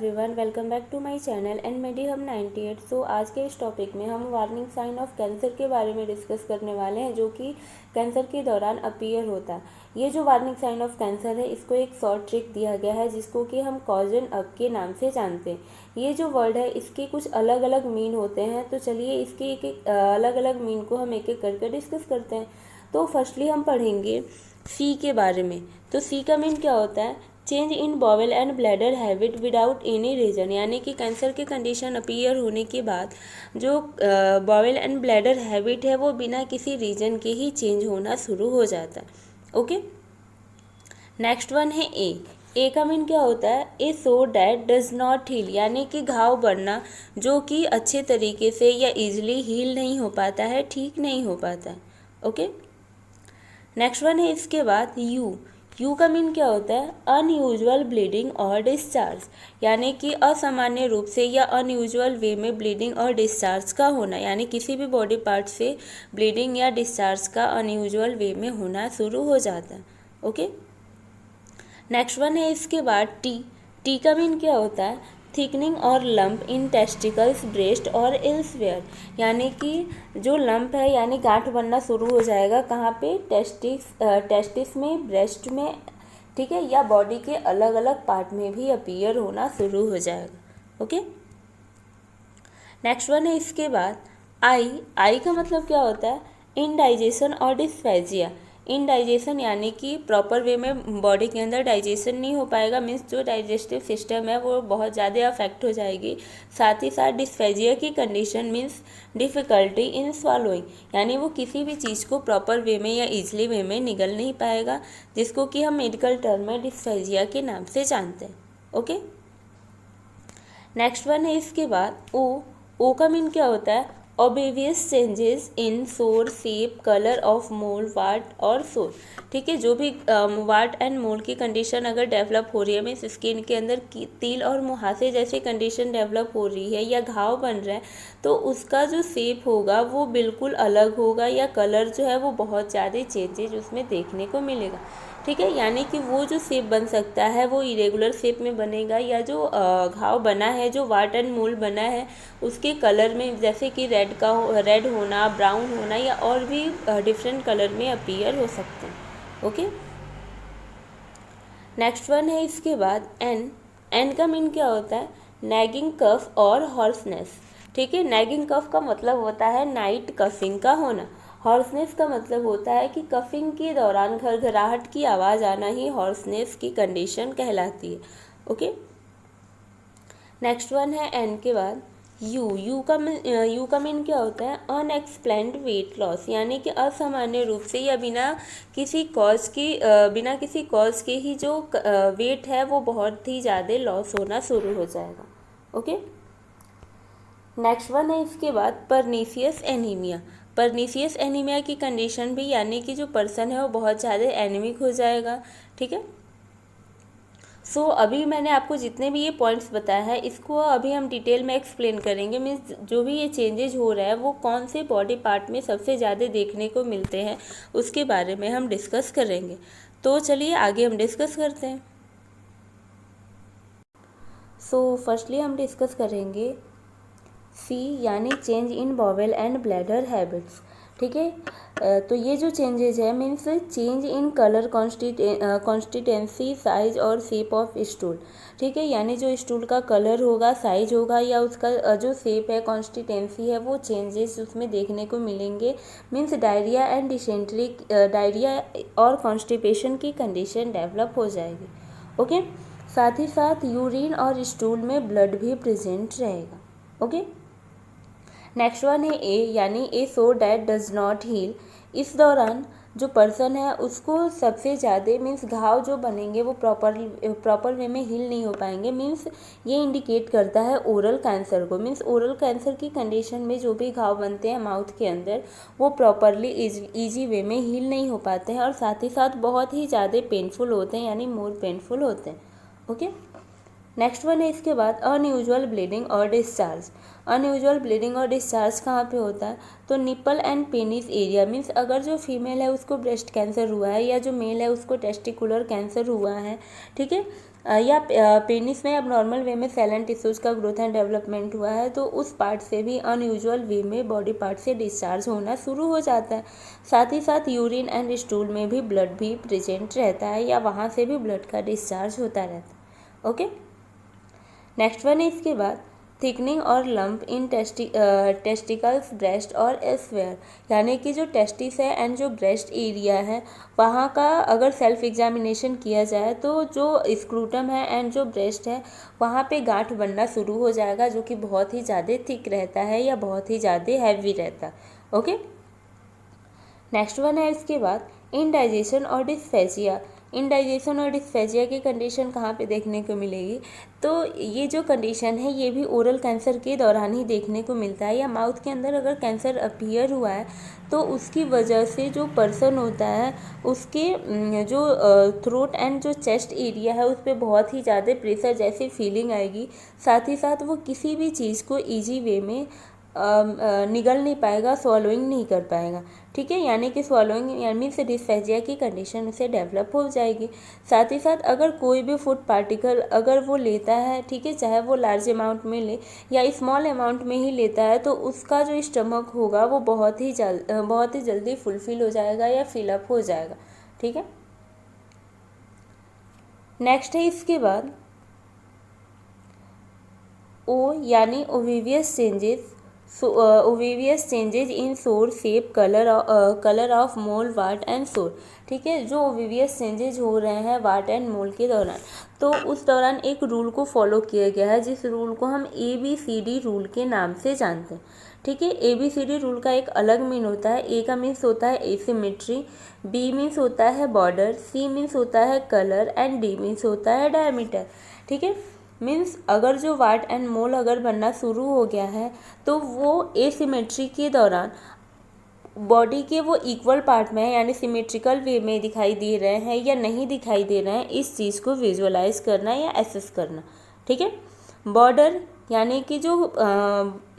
Everyone, welcome back to my channel and मेडी हम 98। सो आज के इस टॉपिक में हम वार्निंग साइन ऑफ कैंसर के बारे में डिस्कस करने वाले हैं, जो कि कैंसर के दौरान अपीयर होता है। ये जो वार्निंग साइन ऑफ कैंसर है, इसको एक शॉर्ट ट्रिक दिया गया है जिसको कि हम कॉजन अप के नाम से जानते हैं। ये जो वर्ड है, इसके कुछ अलग अलग मीन होते हैं। तो चलिए इसके एक एक अलग अलग मीन को हम एक एक करके डिस्कस करते हैं। तो फर्स्टली हम पढ़ेंगे सी के बारे में। तो सी का मीन क्या होता है? Change in bowel and bladder habit without any reason, यानी कि कैंसर की कंडीशन अपीयर होने के बाद जो बॉवल एंड ब्लैडर हैबिट है वो बिना किसी रीज़न के ही चेंज होना शुरू हो जाता है। ओके, नेक्स्ट वन है ए का मीन क्या होता है? A sore that does not heal, यानी कि घाव बढ़ना जो कि अच्छे तरीके से या इजीली हील नहीं हो पाता है, ठीक नहीं हो पाता है। ओके, नेक्स्ट वन है इसके बाद यू का मीन क्या होता है? अनयूजुअल ब्लीडिंग और डिस्चार्ज, यानी कि असामान्य रूप से या अनयूजुअल वे में ब्लीडिंग और डिस्चार्ज का होना, यानी किसी भी बॉडी पार्ट से ब्लीडिंग या डिस्चार्ज का अनयूजुअल वे में होना शुरू हो जाता है। ओके, नेक्स्ट वन है इसके बाद टी का मीन क्या होता है? थिकनिंग और लंप इन टेस्टिकल्स, ब्रेस्ट और एल्सवेयर, यानी कि जो लंप है यानी गांठ बनना शुरू हो जाएगा। कहाँ पे? टेस्टिस में, ब्रेस्ट में, ठीक है, या बॉडी के अलग अलग पार्ट में भी अपीयर होना शुरू हो जाएगा। ओके, नेक्स्ट वन है इसके बाद आई का मतलब क्या होता है? इनडाइजेशन और डिस्फेजिया। इनडाइजेशन यानी कि प्रॉपर वे में बॉडी के अंदर डाइजेशन नहीं हो पाएगा, मीन्स जो डाइजेस्टिव सिस्टम है वो बहुत ज़्यादा अफेक्ट हो जाएगी। साथ ही साथ डिस्फेजिया की condition means difficulty in swallowing, यानी वो किसी भी चीज़ को प्रॉपर वे में या ईजिली वे में निगल नहीं पाएगा, जिसको कि हम मेडिकल टर्म में डिस्फेजिया के नाम से जानते हैं। ओके, नेक्स्ट वन है इसके बाद ओ का मीन क्या होता है? Obvious changes in sore, shape, colour of mole, वाट और सोर, ठीक है। जो भी वाट एंड मोल की कंडीशन अगर डेवलप हो रही है, मीन्स स्किन के अंदर तिल और मुहासे जैसी कंडीशन डेवलप हो रही है या घाव बन रहा है, तो उसका जो शेप होगा वो बिल्कुल अलग होगा, या कलर जो है वो बहुत ज़्यादा चेंजेज उसमें देखने को मिलेगा, ठीक है। यानी कि वो जो शेप बन सकता है वो इरेगुलर शेप में बनेगा, या जो घाव बना है, जो वाट एंड मोल बना है, उसके कलर में जैसे कि रेड होना, ब्राउन होना, या और भी डिफरेंट कलर में अपीयर हो सकते हैं। ओके, नेक्स्ट वन है इसके बाद एन का मीन क्या होता है? नैगिंग कफ और हॉर्सनेस, ठीक है। नैगिंग कफ का मतलब होता है नाइट कफिंग का होना। हॉर्सनेस का मतलब होता है कि कफिंग के दौरान घरघराहट की आवाज़ आना ही हॉर्सनेस की कंडीशन कहलाती है। ओके, नेक्स्ट वन है एन के बाद यू का मीन क्या होता है? अनएक्सप्लेन्ड वेट लॉस, यानी कि असामान्य रूप से या बिना किसी कॉज के ही जो वेट है वो बहुत ही ज़्यादा लॉस होना शुरू हो जाएगा। ओके, नेक्स्ट वन है इसके बाद परनीसियस एनीमिया। परनीसियस एनीमिया की कंडीशन भी, यानी कि जो पर्सन है वो बहुत ज़्यादा एनीमिक हो जाएगा, ठीक है। सो अभी मैंने आपको जितने भी ये पॉइंट्स बताया है, इसको अभी हम डिटेल में एक्सप्लेन करेंगे। मीन्स जो भी ये चेंजेज हो रहा है वो कौन से बॉडी पार्ट में सबसे ज़्यादा देखने को मिलते हैं, उसके बारे में हम डिस्कस करेंगे। तो चलिए आगे हम डिस्कस करते हैं। सो फर्स्टली हम डिस्कस करेंगे सी, यानी change in bowel and bladder habits, ठीक है। तो ये जो चेंजेज है means change in colour, consistency, size और शेप ऑफ स्टूल, ठीक है। यानी जो स्टूल का कलर होगा, साइज होगा, या उसका जो शेप है, कॉन्स्टिटेंसी है, वो चेंजेस उसमें देखने को मिलेंगे। Means diarrhoea and dysentery, diarrhoea और कॉन्स्टिपेशन की कंडीशन डेवलप हो जाएगी। ओके, साथ ही साथ यूरिन और स्टूल में ब्लड भी प्रेजेंट रहेगा। ओके, नेक्स्ट वन है ए, यानी a sore that does not heal. इस दौरान जो पर्सन है उसको सबसे ज़्यादा मीन्स घाव जो बनेंगे वो प्रॉपर वे में हील नहीं हो पाएंगे। मीन्स ये इंडिकेट करता है ओरल कैंसर को। मीन्स ओरल कैंसर की कंडीशन में जो भी घाव बनते हैं माउथ के अंदर, वो प्रॉपरली ईजी वे में हील नहीं हो पाते हैं, और साथ ही साथ बहुत ही ज़्यादा पेनफुल होते हैं, यानी मोर पेनफुल होते हैं। ओके, नेक्स्ट वन है इसके बाद अनयूजुअल ब्लीडिंग और डिस्चार्ज। अनयूजुअल ब्लीडिंग और डिस्चार्ज कहाँ पे होता है? तो nipple and penis area. Means अगर जो फीमेल है उसको ब्रेस्ट कैंसर हुआ है, या जो मेल है उसको टेस्टिकुलर कैंसर हुआ है, ठीक है, या पेनिस में अब नॉर्मल वे में सेल एंड टिश्यूज़ का ग्रोथ एंड डेवलपमेंट हुआ है तो उस पार्ट से भी अनयूजुअल वे में बॉडी पार्ट से डिस्चार्ज होना शुरू हो जाता है। साथ ही साथ यूरिन एंड स्टूल में भी ब्लड भी प्रेजेंट रहता है या वहाँ से भी ब्लड का डिस्चार्ज होता रहता है। ओके, नेक्स्ट वन है इसके बाद थिकनिंग और लंप इन टेस्टिकल्स, ब्रेस्ट और एल्सवेयर, यानी कि जो टेस्टिस है एंड जो ब्रेस्ट एरिया है वहाँ का अगर सेल्फ एग्जामिनेशन किया जाए तो जो स्क्रूटम है एंड जो ब्रेस्ट है वहाँ पे गांठ बनना शुरू हो जाएगा जो कि बहुत ही ज़्यादा थिक रहता है या बहुत ही ज़्यादा हैवी रहता है। ओके, नेक्स्ट वन है इसके बाद इनडाइजेशन और डिस्फेजिया। इनडाइजेशन और डिस्फेजिया की कंडीशन कहाँ पे देखने को मिलेगी, तो ये जो कंडीशन है ये भी ओरल कैंसर के दौरान ही देखने को मिलता है, या माउथ के अंदर अगर कैंसर अपीयर हुआ है तो उसकी वजह से जो पर्सन होता है उसके जो थ्रोट एंड जो चेस्ट एरिया है उस पर बहुत ही ज़्यादा प्रेशर जैसी फीलिंग आएगी। साथ ही साथ वो किसी भी चीज़ को ईजी वे में निगल नहीं पाएगा, स्वॉलोइंग नहीं कर पाएगा। ठीक है, यानी कि स्वॉलोइंग यानी से डिस्फेजिया की कंडीशन उसे डेवलप हो जाएगी। साथ ही साथ अगर कोई भी फूड पार्टिकल अगर वो लेता है, ठीक है, चाहे वो लार्ज अमाउंट में ले या स्मॉल अमाउंट में ही लेता है तो उसका जो स्टमक होगा वो बहुत ही जल्दी फुलफिल हो जाएगा या फिलअप हो जाएगा। ठीक है, नेक्स्ट है इसके बाद ओ यानी ओविवियस changes in sore shape, colour of mole, wart and sore. ठीक है, जो ओविवियस चेंजेस हो रहे हैं वाट एंड मोल के दौरान, तो उस दौरान एक रूल को फॉलो किया गया है जिस रूल को हम ABCD रूल के नाम से जानते हैं। ठीक है, ABCD रूल का एक अलग मीन होता है। A का मीन्स होता है एसिमेट्री, B मीन्स होता है बॉर्डर, C मीन्स होता है कलर एंड D मीन्स होता है डायमीटर। ठीक है, मीन्स अगर जो वाट एंड मोल अगर बनना शुरू हो गया है तो वो एसिमेट्री के दौरान बॉडी के वो इक्वल पार्ट में है यानी सिमेट्रिकल वे में दिखाई दे रहे हैं या नहीं दिखाई दे रहे हैं, इस चीज़ को विजुअलाइज करना या एसेस करना। ठीक है, बॉर्डर यानी कि जो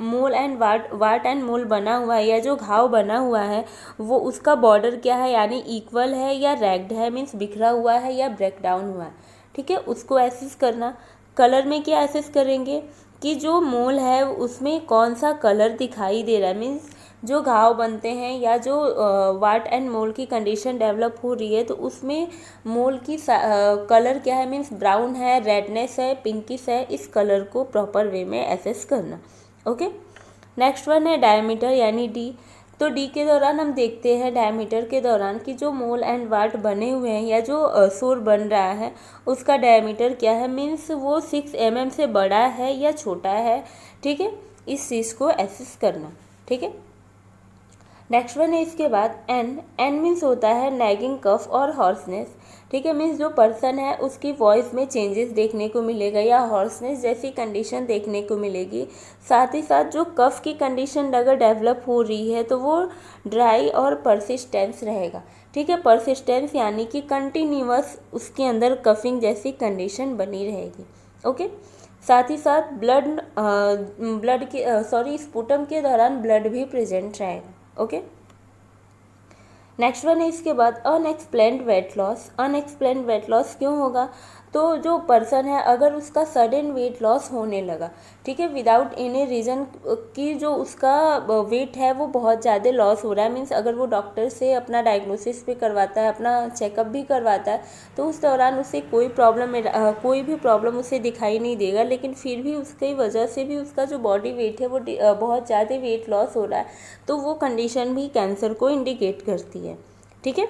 मोल एंड वाट एंड मोल बना हुआ है या जो घाव बना हुआ है वो उसका बॉर्डर क्या है यानी इक्वल है या रैग्ड है, मीन्स बिखरा हुआ है या ब्रेक डाउन हुआ है। ठीक है, उसको एसेस करना। कलर में क्या एसेस करेंगे कि जो मोल है उसमें कौन सा कलर दिखाई दे रहा है, मीन्स जो घाव बनते हैं या जो वाट एंड मोल की कंडीशन डेवलप हो रही है तो उसमें मोल की कलर क्या है, मीन्स ब्राउन है, रेडनेस है, पिंकिश है, इस कलर को प्रॉपर वे में एसेस करना। ओके, नेक्स्ट वन है डायमीटर यानी D। तो D के दौरान हम देखते हैं डायमीटर के दौरान कि जो मोल एंड वाट बने हुए हैं या जो सोर बन रहा है उसका डायमीटर क्या है, मीन्स वो 6 mm से बड़ा है या छोटा है। ठीक है, इस चीज़ को एसेस करना। ठीक है, नेक्स्ट वन है इसके बाद N मीन्स होता है नैगिंग कफ और हॉर्सनेस। ठीक है, मीन्स जो पर्सन है उसकी वॉइस में चेंजेस देखने को मिलेगा या हॉर्सनेस जैसी कंडीशन देखने को मिलेगी। साथ ही साथ जो कफ की कंडीशन अगर डेवलप हो रही है तो वो ड्राई और परसिस्टेंस रहेगा। ठीक है, परसिस्टेंस यानी कि कंटिन्यूअस उसके अंदर कफिंग जैसी कंडीशन बनी रहेगी। ओके, साथ ही साथ स्पुटम के दौरान ब्लड भी प्रेजेंट रहेगा। ओके, नेक्स्ट वन है इसके बाद unexplained weight loss. Unexplained weight loss क्यों होगा, तो जो पर्सन है अगर उसका सडन वेट लॉस होने लगा, ठीक है, विदाउट एनी रीज़न कि जो उसका वेट है वो बहुत ज़्यादा लॉस हो रहा है, मीन्स अगर वो डॉक्टर से अपना डायग्नोसिस भी करवाता है, अपना चेकअप भी करवाता है तो उस दौरान उसे कोई भी प्रॉब्लम उसे दिखाई नहीं देगा, लेकिन फिर भी उसकी वजह से भी उसका जो बॉडी वेट है वो बहुत ज़्यादा वेट लॉस हो रहा है, तो वो कंडीशन भी कैंसर को इंडिकेट करती है। ठीक है,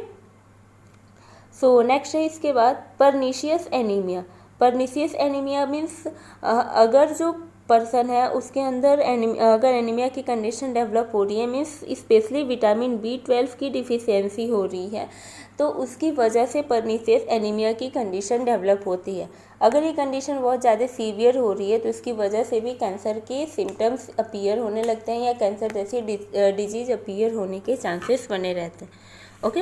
सो नेक्स्ट है इसके बाद pernicious anaemia. Pernicious anaemia means अगर जो पर्सन है उसके अंदर अगर एनीमिया की कंडीशन डेवलप हो रही है, मीन्स स्पेशली विटामिन B12 की डिफिशियंसी हो रही है, तो उसकी वजह से परनीशियस एनीमिया की कंडीशन डेवलप होती है। अगर ये कंडीशन बहुत ज़्यादा सीवियर हो रही है तो इसकी वजह से भी कैंसर के सिम्टम्स अपीयर होने लगते हैं या कैंसर जैसी डिजीज़ अपीयर होने के चांसेस बने रहते हैं। ओके,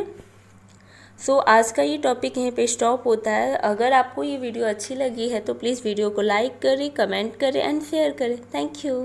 सो आज का ये टॉपिक यहीं पे स्टॉप होता है। अगर आपको ये वीडियो अच्छी लगी है तो प्लीज़ वीडियो को लाइक करें, कमेंट करें एंड शेयर करें। Thank you.